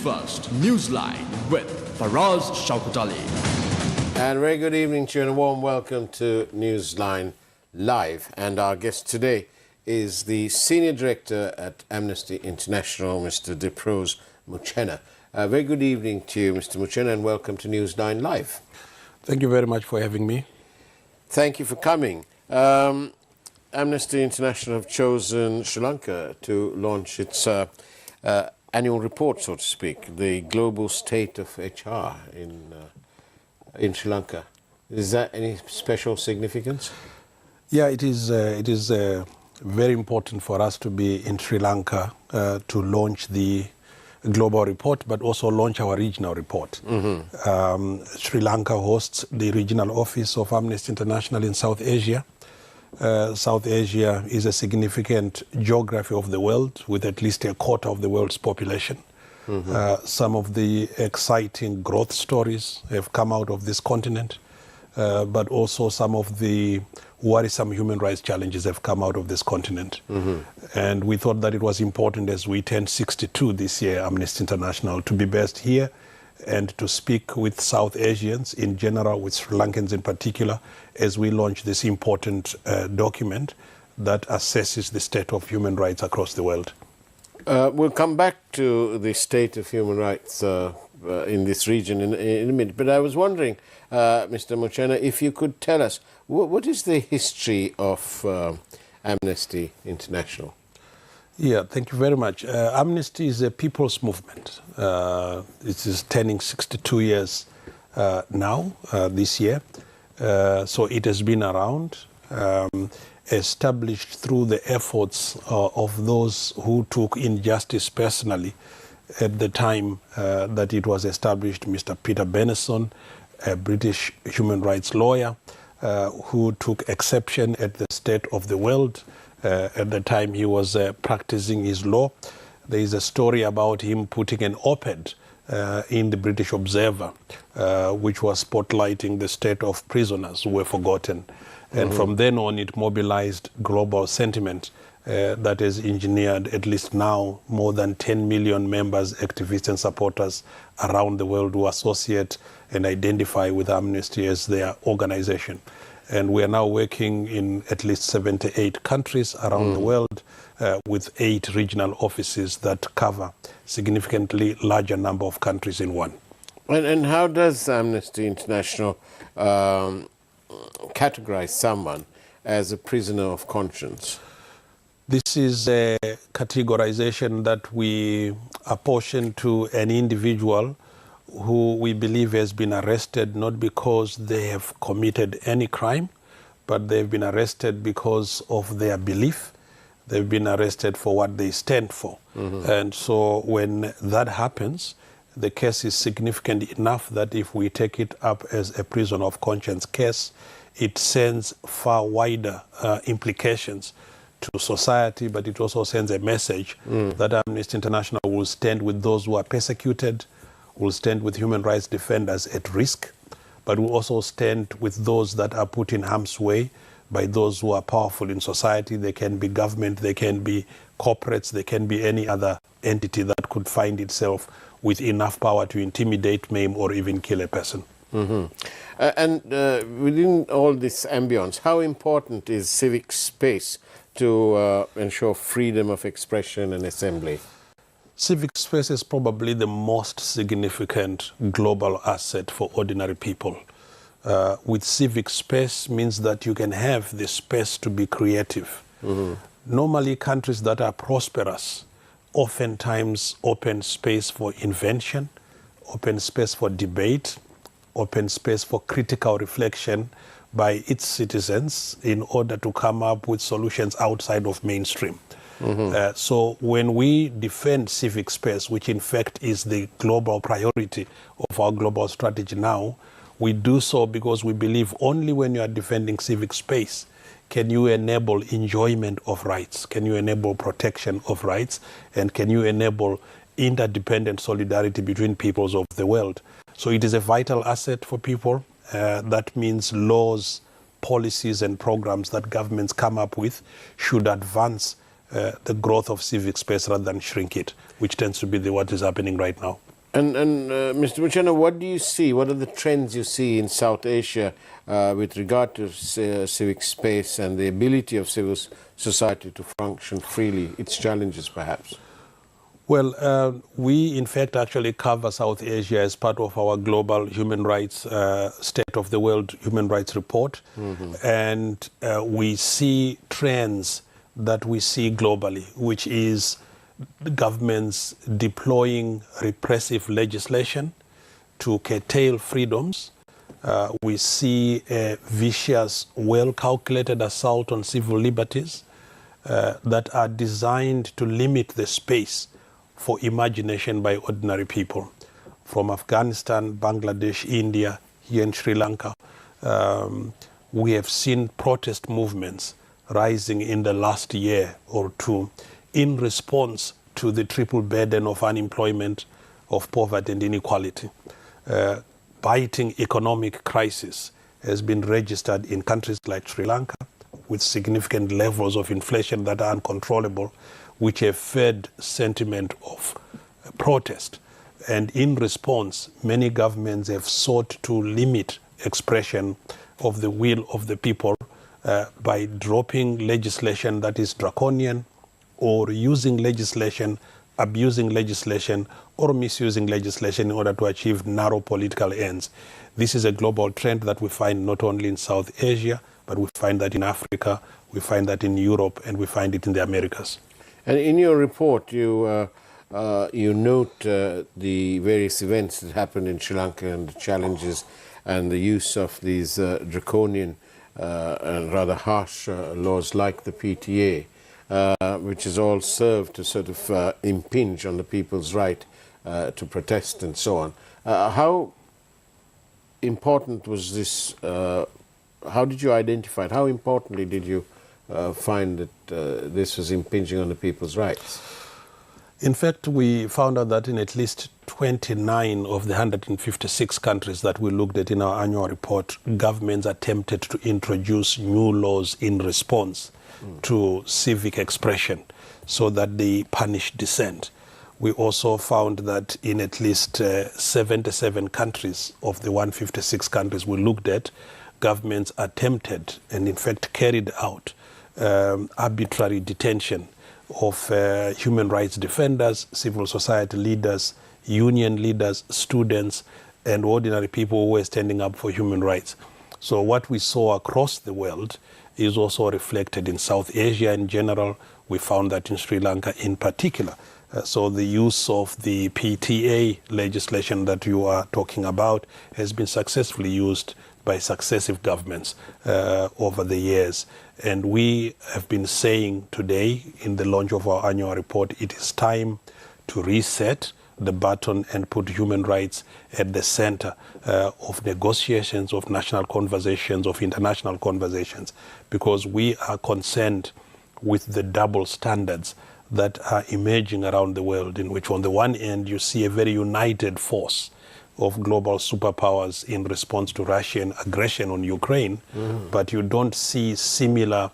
First Newsline with Faraz Shaukutali. And very good evening to you and a warm welcome to Newsline Live. And our guest today is the Senior Director at Amnesty International, Mr. Deprose Muchena. Very good evening to you, Mr. Muchena, and welcome to Newsline Live. Thank you very much for having me. Thank you for coming. Amnesty International have chosen Sri Lanka to launch its annual report, so to speak, the global state of HR in Sri Lanka. Is that any special significance? Yeah, it is very important for us to be in Sri Lanka to launch the global report, but also launch our regional report. Sri Lanka hosts the regional office of Amnesty International in South Asia. South Asia is a significant geography of the world with at least a quarter of the world's population. Some of the exciting growth stories have come out of this continent, but also some of the worrisome human rights challenges have come out of this continent. And we thought that it was important, as we turned 62 this year, Amnesty International, to be based here and to speak with South Asians in general, with Sri Lankans in particular, as we launch this important document that assesses the state of human rights across the world. We'll come back to the state of human rights in this region in a minute, but I was wondering, Mr. Muchena, if you could tell us, what is the history of Amnesty International? Yeah, thank you very much. Amnesty is a people's movement. It is turning 62 years now, this year. So it has been around, established through the efforts of those who took injustice personally at the time that it was established. Mr. Peter Benison, a British human rights lawyer, who took exception at the state of the world at the time he was practicing his law. There is a story about him putting an op-ed in the British Observer, which was spotlighting the state of prisoners who were forgotten. And from then on, it mobilized global sentiment that has engineered, at least now, more than 10 million members, activists and supporters around the world who associate and identify with Amnesty as their organization. And we are now working in at least 78 countries around the world with 8 regional offices that cover significantly larger number of countries in one. And how does Amnesty International categorize someone as a prisoner of conscience? This is a categorization that we apportion to an individual who we believe has been arrested not because they have committed any crime, but they've been arrested because of their belief. They've been arrested for what they stand for. And so when that happens, the case is significant enough that if we take it up as a prisoner of conscience case, it sends far wider implications to society, but it also sends a message that Amnesty International will stand with those who are persecuted, will stand with human rights defenders at risk, but will also stand with those that are put in harm's way by those who are powerful in society. They can be government, they can be corporates, they can be any other entity that could find itself with enough power to intimidate, maim, or even kill a person. And within all this ambience, how important is civic space to ensure freedom of expression and assembly? Civic space is probably the most significant global asset for ordinary people. With civic space means that you can have the space to be creative. Normally, countries that are prosperous oftentimes open space for invention, open space for debate, open space for critical reflection by its citizens in order to come up with solutions outside of mainstream. So when we defend civic space, which in fact is the global priority of our global strategy now, we do so because we believe only when you are defending civic space can you enable enjoyment of rights, can you enable protection of rights, and can you enable interdependent solidarity between peoples of the world. So it is a vital asset for people. That means laws, policies and programs that governments come up with should advance the growth of civic space rather than shrink it, which tends to be what is happening right now. And Mr. Muchena, what do you see? What are the trends you see in South Asia with regard to civic space and the ability of civil society to function freely, its challenges perhaps? Well, we in fact actually cover South Asia as part of our global human rights, State of the World Human Rights Report. And we see trends that we see globally, which is governments deploying repressive legislation to curtail freedoms. We see a vicious, well-calculated assault on civil liberties that are designed to limit the space for imagination by ordinary people. From Afghanistan, Bangladesh, India, here in Sri Lanka, we have seen protest movements rising in the last year or two in response to the triple burden of unemployment, of poverty and inequality. Biting economic crisis has been registered in countries like Sri Lanka with significant levels of inflation that are uncontrollable, which have fed sentiment of protest. And in response, many governments have sought to limit expression of the will of the people by dropping legislation that is draconian, or using legislation, abusing legislation, or misusing legislation in order to achieve narrow political ends. This is a global trend that we find not only in South Asia, but we find that in Africa, we find that in Europe, and we find it in the Americas. And in your report, you note the various events that happened in Sri Lanka and the challenges and the use of these draconian and rather harsh laws like the PTA, which has all served to sort of impinge on the people's right to protest and so on. How important was this? How did you identify it? How importantly did you find that this was impinging on the people's rights? In fact, we found out that in at least 29 of the 156 countries that we looked at in our annual report, governments attempted to introduce new laws in response to civic expression so that they punish dissent. We also found that in at least 77 countries of the 156 countries we looked at, governments attempted and in fact carried out arbitrary detention of human rights defenders, civil society leaders, union leaders, students, and ordinary people who were standing up for human rights. So what we saw across the world is also reflected in South Asia in general. We found that in Sri Lanka in particular. So the use of the PTA legislation that you are talking about has been successfully used by successive governments over the years. And we have been saying today in the launch of our annual report, it is time to reset the button and put human rights at the center of negotiations, of national conversations, of international conversations, because we are concerned with the double standards that are emerging around the world, in which on the one end you see a very united force of global superpowers in response to Russian aggression on Ukraine, but you don't see similar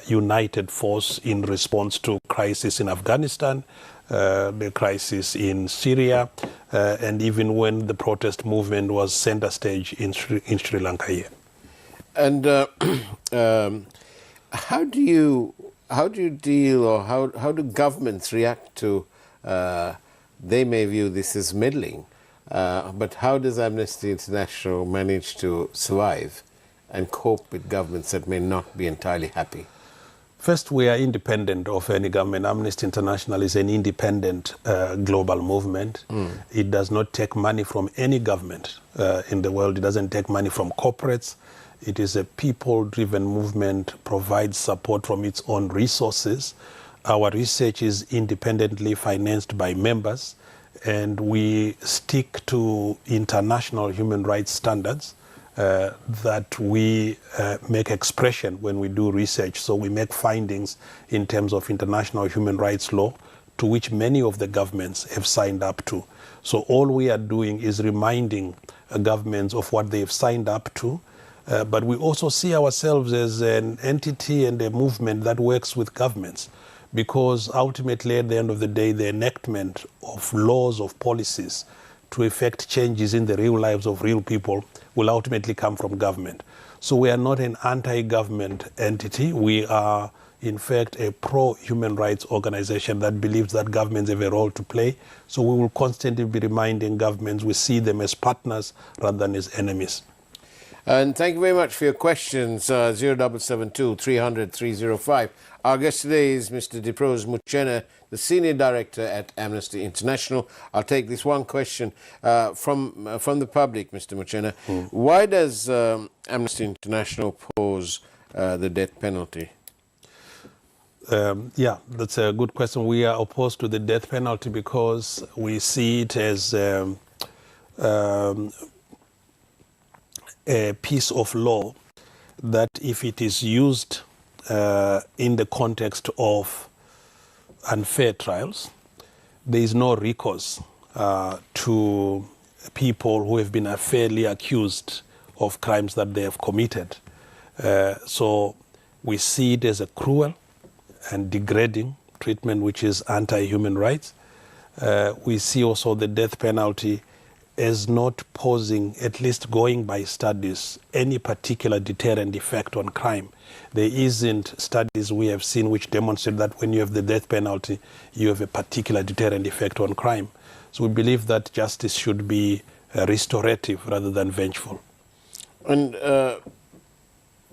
united force in response to crisis in Afghanistan, the crisis in Syria, and even when the protest movement was center stage in Sri Lanka here. And how do you deal, or how do governments react to, they may view this as meddling, but how does Amnesty International manage to survive and cope with governments that may not be entirely happy? First, we are independent of any government. Amnesty International is an independent global movement. It does not take money from any government in the world. It doesn't take money from corporates. It is a people-driven movement, provides support from its own resources. Our research is independently financed by members, and we stick to international human rights standards that we make expression when we do research. So we make findings in terms of international human rights law, to which many of the governments have signed up to. So all we are doing is reminding governments of what they have signed up to, but we also see ourselves as an entity and a movement that works with governments, because ultimately at the end of the day, the enactment of laws, of policies to effect changes in the real lives of real people will ultimately come from government. So we are not an anti-government entity. We are, in fact, a pro-human rights organization that believes that governments have a role to play. So we will constantly be reminding governments we see them as partners rather than as enemies. And thank you very much for your questions, 0772 300 305. Our guest today is Mr. Deprose Muchena, the Senior Director at Amnesty International. I'll take this one question from the public, Mr. Muchena. Why does Amnesty International oppose the death penalty? Yeah, that's a good question. We are opposed to the death penalty because we see it as a piece of law that, if it is used in the context of unfair trials, there is no recourse to people who have been unfairly accused of crimes that they have committed. So we see it as a cruel and degrading treatment which is anti-human rights. We see also the death penalty as not posing, at least going by studies, any particular deterrent effect on crime. There isn't studies we have seen which demonstrate that when you have the death penalty, you have a particular deterrent effect on crime. So we believe that justice should be restorative rather than vengeful. And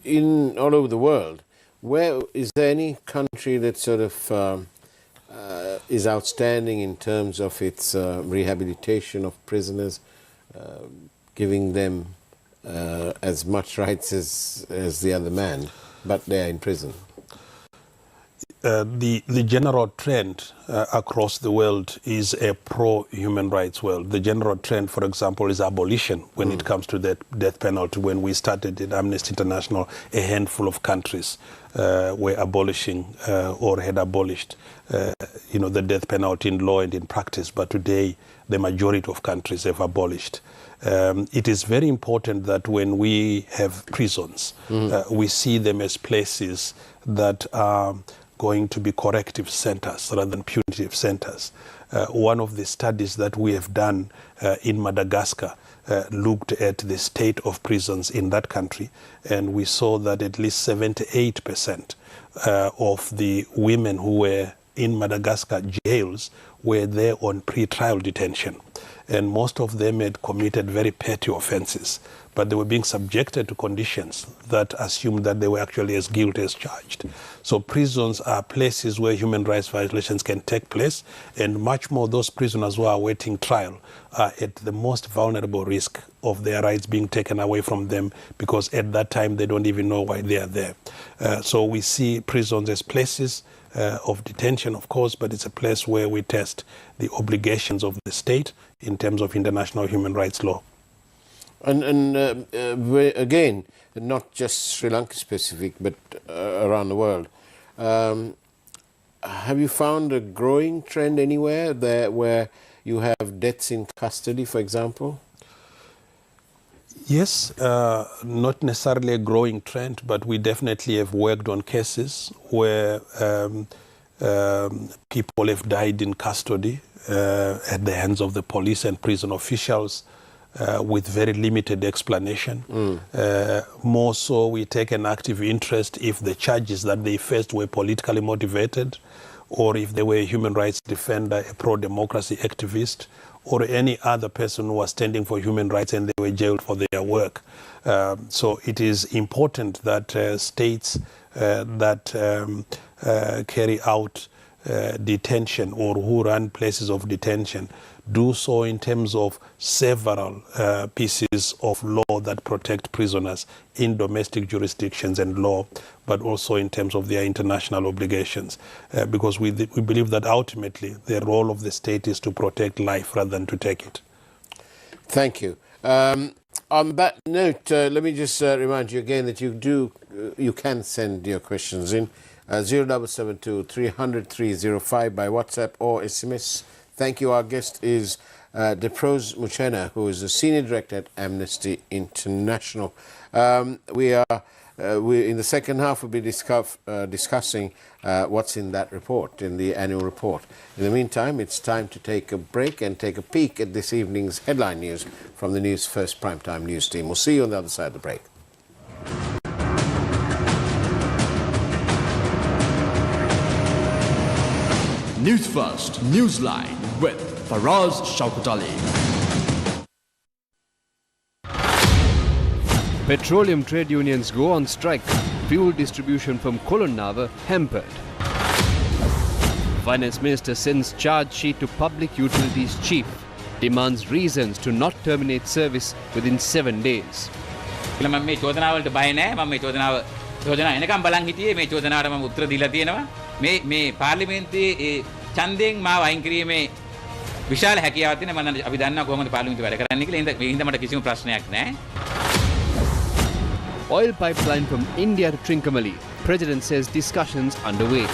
in all over the world, where is there any country that sort of is outstanding in terms of its rehabilitation of prisoners, giving them as much rights as the other man, but they are in prison? The general trend across the world is a pro-human rights world. The general trend, for example, is abolition when it comes to the death penalty. When we started in Amnesty International, a handful of countries were abolishing or had abolished the death penalty in law and in practice. But today, the majority of countries have abolished. It is very important that when we have prisons, we see them as places that are going to be corrective centers rather than punitive centers. One of the studies that we have done in Madagascar looked at the state of prisons in that country, and we saw that at least 78% of the women who were in Madagascar jails were there on pre-trial detention. And most of them had committed very petty offenses, but they were being subjected to conditions that assumed that they were actually as guilty as charged. So prisons are places where human rights violations can take place, and much more those prisoners who are awaiting trial are at the most vulnerable risk of their rights being taken away from them, because at that time they don't even know why they are there. So we see prisons as places of detention, of course, but it's a place where we test the obligations of the state in terms of international human rights law. And again, not just Sri Lanka specific, but around the world. Have you found a growing trend anywhere there where you have deaths in custody, for example? Yes, not necessarily a growing trend, but we definitely have worked on cases where people have died in custody at the hands of the police and prison officials with very limited explanation. More so, we take an active interest if the charges that they faced were politically motivated, or if they were a human rights defender, a pro-democracy activist, or any other person who was standing for human rights and they were jailed for their work. So it is important that states that carry out detention or who run places of detention do so in terms of several pieces of law that protect prisoners in domestic jurisdictions and law, but also in terms of their international obligations. Because we believe that ultimately the role of the state is to protect life rather than to take it. Thank you. On that note, let me just remind you again that you can send your questions in 0772 300 305 by WhatsApp or SMS. Thank you. Our guest is Deprose Muchena, who is the Senior Director at Amnesty International. We are in the second half, we'll be discussing what's in that report, in the annual report. In the meantime, it's time to take a break and take a peek at this evening's headline news from the Newsfirst Primetime News team. We'll see you on the other side of the break. Newsfirst Newsline with Faraz Shaukat Ali. Petroleum trade unions go on strike. Fuel distribution from Kolonnawa hampered. Finance Minister sends charge sheet to Public Utilities Chief. Demands reasons to not terminate service within 7 days. මම මේ චෝදනාවලට බය නැහැ. මම මේ චෝදනා එනකම් බලන් හිටියේ. මේ චෝදනාවට මම උත්තර දීලා තියෙනවා. මේ පාර්ලිමේන්තුවේ ඒ ඡන්දයෙන් මාව අයින් කිරීමේ විශාල හැකියාවක් තියෙනවා. මම අපි දන්නවා කොහොමද පාර්ලිමේන්තුව වැඩ කරන්නේ කියලා. ඒ හින්දා මට කිසිම ප්‍රශ්නයක් නැහැ. Oil pipeline from India to Trincomalee. President says discussions underway.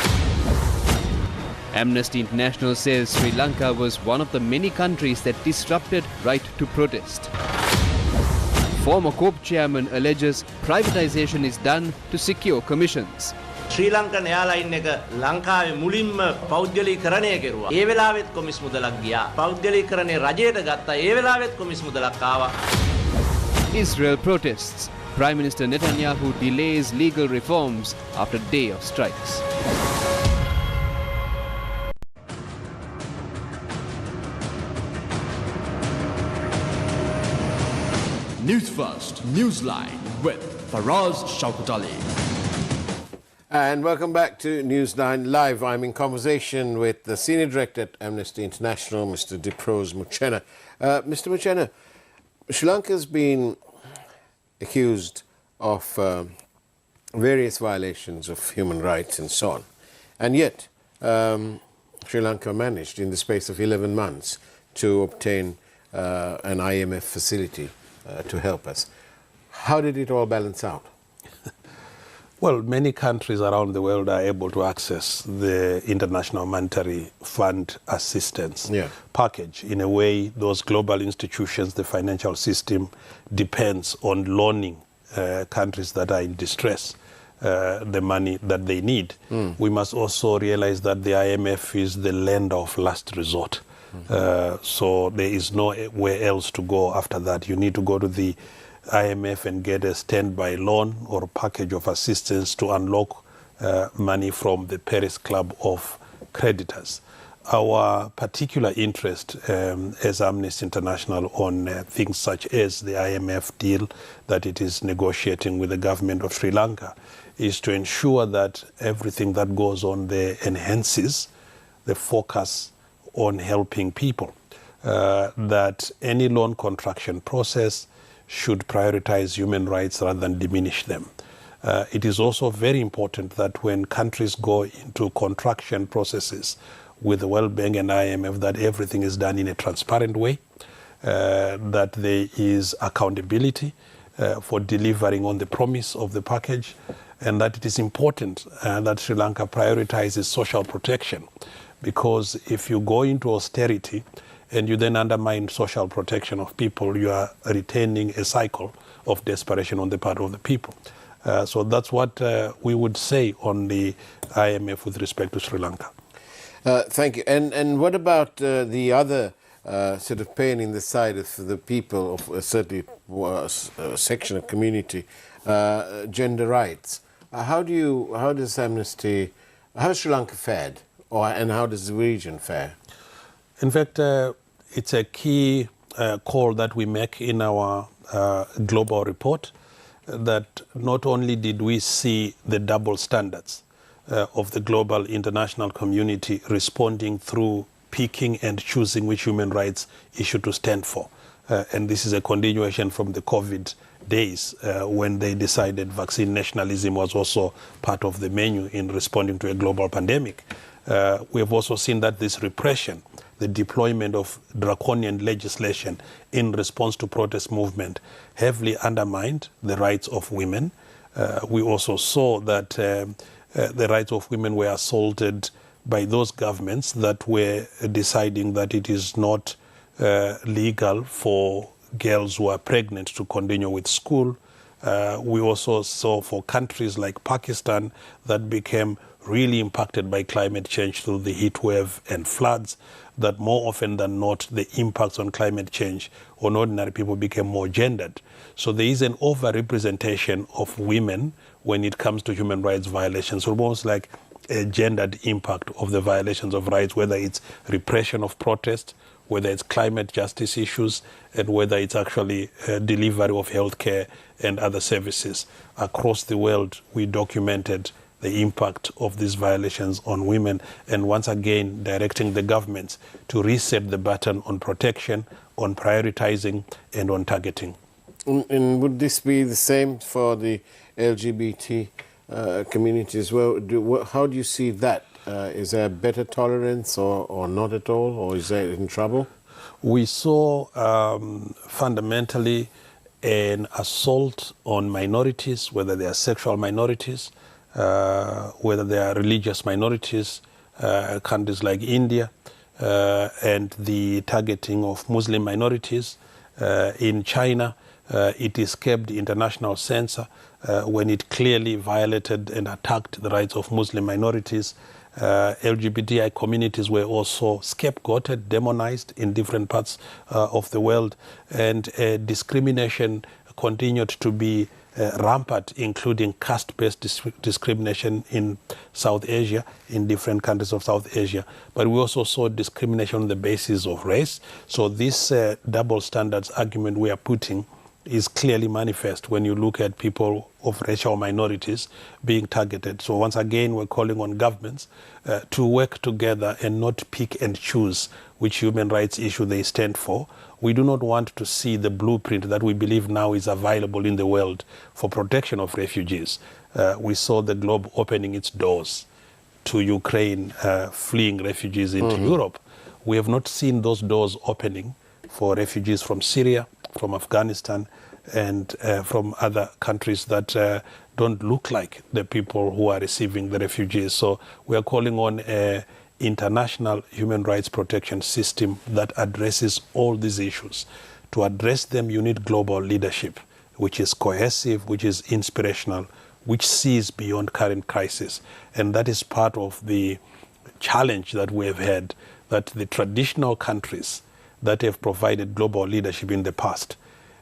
Amnesty International says Sri Lanka was one of the many countries that disrupted right to protest. Former COPE chairman alleges privatization is done to secure commissions. Sri Lankan airline එක ලංකාවේ මුලින්ම පෞද්ගලීකරණය කෙරුවා. ඒ වෙලාවෙත් කොමිස් මුදලක් ගියා. පෞද්ගලීකරණය රජයට ගත්තා. ඒ වෙලාවෙත් කොමිස් මුදලක් ආවා. Israel protests. Prime Minister Netanyahu delays legal reforms after day of strikes. Newsfirst Newsline with Faraz Shaukat Ali. And welcome back to News9 Live. I'm in conversation with the Senior Director at Amnesty International, Mr. Deprose Muchena. Mr. Muchena, Sri Lanka has been accused of various violations of human rights and so on. And yet, Sri Lanka managed in the space of 11 months to obtain an IMF facility to help us. How did it all balance out? Well, many countries around the world are able to access the International Monetary Fund assistance package. In a way, those global institutions, the financial system, depends on loaning countries that are in distress the money that they need. We must also realize that the IMF is the lender of last resort. So there is nowhere else to go after that. You need to go to the IMF and get a standby loan or package of assistance to unlock money from the Paris Club of Creditors. Our particular interest as Amnesty International on things such as the IMF deal that it is negotiating with the government of Sri Lanka is to ensure that everything that goes on there enhances the focus on helping people, that any loan contraction process should prioritize human rights rather than diminish them. It is also very important that when countries go into contraction processes with the World Bank and IMF, that everything is done in a transparent way, that there is accountability for delivering on the promise of the package, and that it is important that Sri Lanka prioritizes social protection. Because if you go into austerity and you then undermine social protection of people, you are retaining a cycle of desperation on the part of the people. So that's what we would say on the IMF with respect to Sri Lanka. Thank you. And what about the other sort of pain in the side of the people of a certain section of community, gender rights? How does Amnesty, how Sri Lanka fared? And how does the region fare? In fact, it's a key call that we make in our global report, that not only did we see the double standards of the global international community responding through picking and choosing which human rights issue to stand for. And this is a continuation from the COVID days when they decided vaccine nationalism was also part of the menu in responding to a global pandemic. We have also seen that this repression, the deployment of draconian legislation in response to protest movement, heavily undermined the rights of women. We also saw that the rights of women were assaulted by those governments that were deciding that it is not legal for girls who are pregnant to continue with school, We also saw for countries like Pakistan that became really impacted by climate change through the heat wave and floods, that more often than not, the impacts on climate change on ordinary people became more gendered. So there is an overrepresentation of women when it comes to human rights violations, almost like a gendered impact of the violations of rights, whether it's repression of protest, whether it's climate justice issues, and whether it's actually delivery of healthcare and other services. Across the world, we documented the impact of these violations on women, and once again directing the governments to reset the button on protection, on prioritizing, and on targeting. And would this be the same for the LGBT community as well? How do you see that? Is there better tolerance or not at all, or is that in trouble? We saw fundamentally an assault on minorities, whether they are sexual minorities, whether they are religious minorities, countries like India, and the targeting of Muslim minorities. In China, it escaped international censor when it clearly violated and attacked the rights of Muslim minorities. LGBTI communities were also scapegoated, demonized in different parts of the world, and discrimination continued to be rampant, including caste-based discrimination in South Asia, in different countries of South Asia. But we also saw discrimination on the basis of race. So this double standards argument we are putting is clearly manifest when you look at people of racial minorities being targeted. So once again, we're calling on governments to work together and not pick and choose which human rights issue they stand for. We do not want to see the blueprint that we believe now is available in the world for protection of refugees. We saw the globe opening its doors to Ukraine fleeing refugees into Europe. We have not seen those doors opening for refugees from Syria, from Afghanistan, and from other countries that don't look like the people who are receiving the refugees. So we are calling on an international human rights protection system that addresses all these issues. To address them, you need global leadership, which is cohesive, which is inspirational, which sees beyond current crisis. And that is part of the challenge that we have had, that the traditional countries that have provided global leadership in the past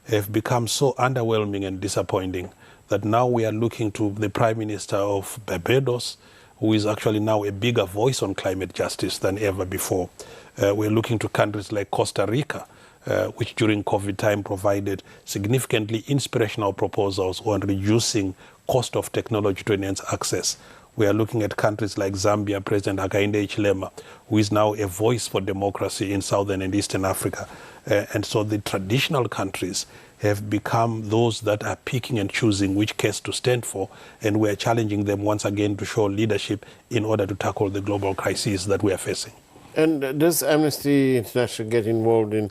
have become so underwhelming and disappointing that now we are looking to the Prime Minister of Barbados, who is actually now a bigger voice on climate justice than ever before. We're looking to countries like Costa Rica, which during COVID time provided significantly inspirational proposals on reducing cost of technology to enhance access. We are looking at countries like Zambia, President Hakainde Hichilema, who is now a voice for democracy in Southern and Eastern Africa. And so the traditional countries have become those that are picking and choosing which case to stand for, and we are challenging them once again to show leadership in order to tackle the global crises that we are facing. And does Amnesty International get involved in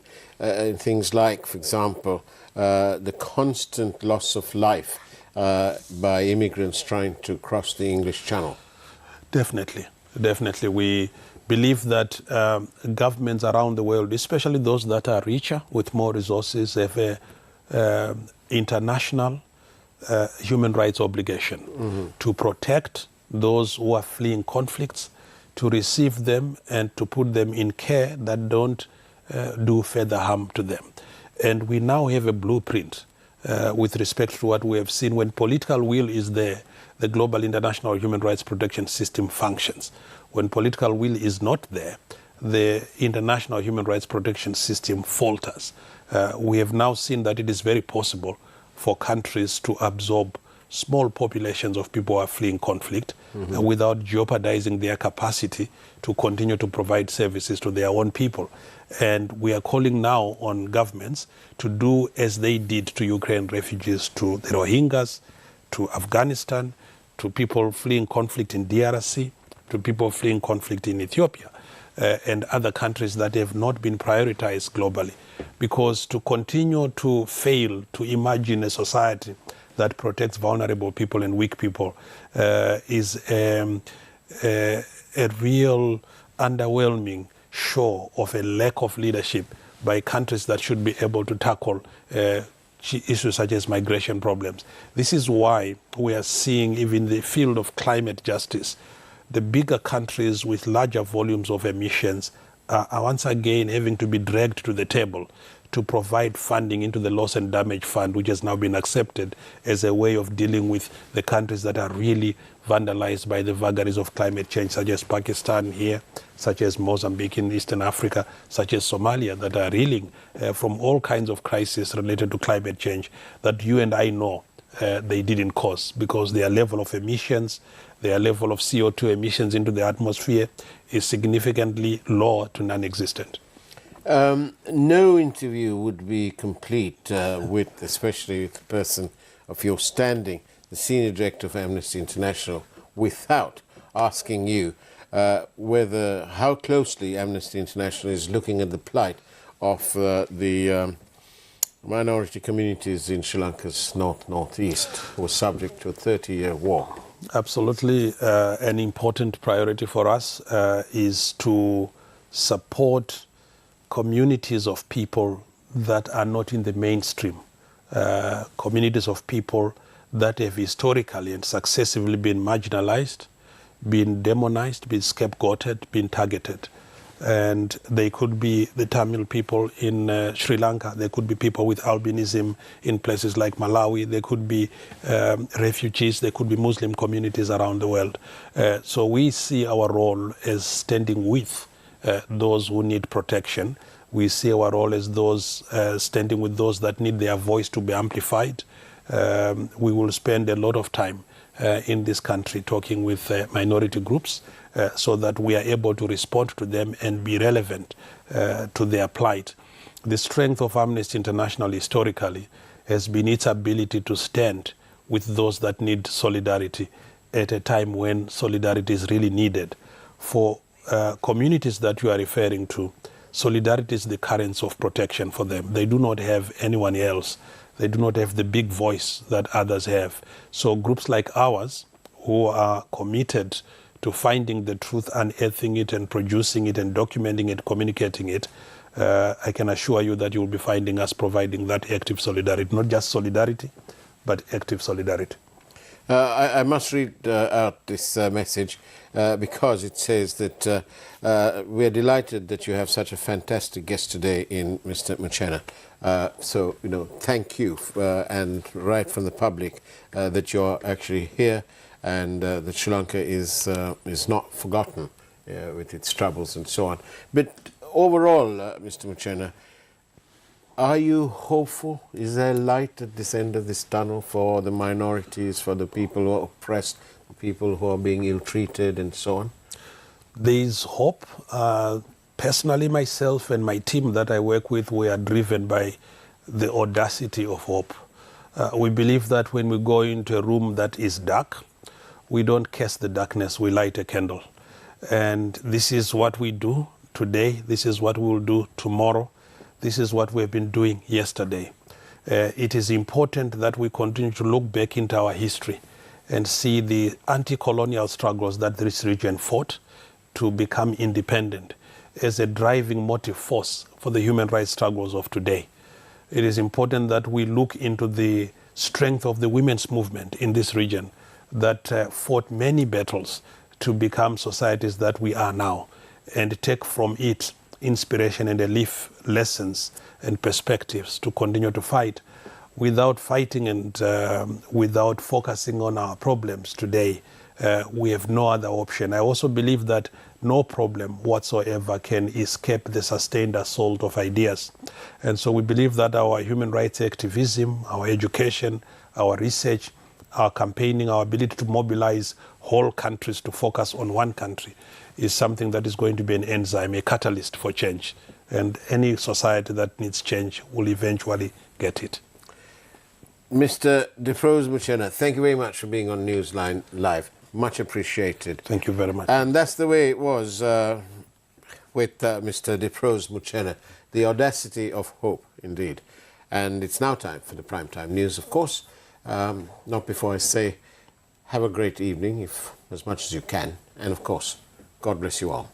things like, for example, the constant loss of life by immigrants trying to cross the English Channel? Definitely. We believe that governments around the world, especially those that are richer with more resources, have a international human rights obligation to protect those who are fleeing conflicts, to receive them and to put them in care that don't do further harm to them. And we now have a blueprint with respect to what we have seen. When political will is there, the global international human rights protection system functions. When political will is not there, the international human rights protection system falters. We have now seen that it is very possible for countries to absorb small populations of people who are fleeing conflict without jeopardizing their capacity to continue to provide services to their own people. And we are calling now on governments to do as they did to Ukraine refugees, to the Rohingyas, to Afghanistan, to people fleeing conflict in DRC, to people fleeing conflict in Ethiopia, and other countries that have not been prioritized globally. Because to continue to fail to imagine a society that protects vulnerable people and weak people is a real underwhelming show of a lack of leadership by countries that should be able to tackle issues such as migration problems. This is why we are seeing, even in the field of climate justice, the bigger countries with larger volumes of emissions are once again having to be dragged to the table to provide funding into the loss and damage fund, which has now been accepted as a way of dealing with the countries that are really vandalized by the vagaries of climate change, such as Pakistan here, such as Mozambique in Eastern Africa, such as Somalia, that are reeling from all kinds of crises related to climate change that you and I know they didn't cause, because their level of emissions, their level of CO2 emissions into the atmosphere is significantly lower to non-existent. No interview would be complete especially with a person of your standing, the Senior Director of Amnesty International, without asking you how closely Amnesty International is looking at the plight of the minority communities in Sri Lanka's northeast, who are subject to a 30-year war. Absolutely. An important priority for us is to support communities of people that are not in the mainstream, communities of people that have historically and successively been marginalized, been demonized, been scapegoated, been targeted. And they could be the Tamil people in Sri Lanka, there could be people with albinism in places like Malawi, there could be refugees, there could be Muslim communities around the world. So we see our role as standing with those who need protection. We see our role as those standing with those that need their voice to be amplified. We will spend a lot of time in this country talking with minority groups so that we are able to respond to them and be relevant to their plight. The strength of Amnesty International historically has been its ability to stand with those that need solidarity at a time when solidarity is really needed. For communities that you are referring to, solidarity is the currency of protection for them. They do not have anyone else. They do not have the big voice that others have. So groups like ours, who are committed to finding the truth, unearthing it and producing it and documenting it, communicating it, I can assure you that you will be finding us providing that active solidarity, not just solidarity, but active solidarity. I must read out this message because it says that we are delighted that you have such a fantastic guest today in Mr. Muchena. So, thank you, and right from the public, that you're actually here, and that Sri Lanka is not forgotten with its troubles and so on. But overall, Mr. Muchena, are you hopeful? Is there light at this end of this tunnel for the minorities, for the people who are oppressed, the people who are being ill-treated and so on? There is hope. Personally, myself and my team that I work with, we are driven by the audacity of hope. We believe that when we go into a room that is dark, we don't cast the darkness, we light a candle. And this is what we do today. This is what we will do tomorrow. This is what we've been doing yesterday. It is important that we continue to look back into our history and see the anti-colonial struggles that this region fought to become independent as a driving motive force for the human rights struggles of today. It is important that we look into the strength of the women's movement in this region that fought many battles to become societies that we are now, and take from it inspiration and lessons and perspectives to continue to fight. Without fighting and without focusing on our problems today, we have no other option. I also believe that no problem whatsoever can escape the sustained assault of ideas. And so we believe that our human rights activism, our education, our research, our campaigning, our ability to mobilize whole countries to focus on one country is something that is going to be an enzyme, a catalyst for change. And any society that needs change will eventually get it. Mr. Deprose Muchena, thank you very much for being on Newsline Live. Much appreciated. Thank you very much. And that's the way it was with Mr. Deprose Muchena. The audacity of hope, indeed. And it's now time for the primetime news, of course. Not before I say, have a great evening, if as much as you can. And of course, God bless you all.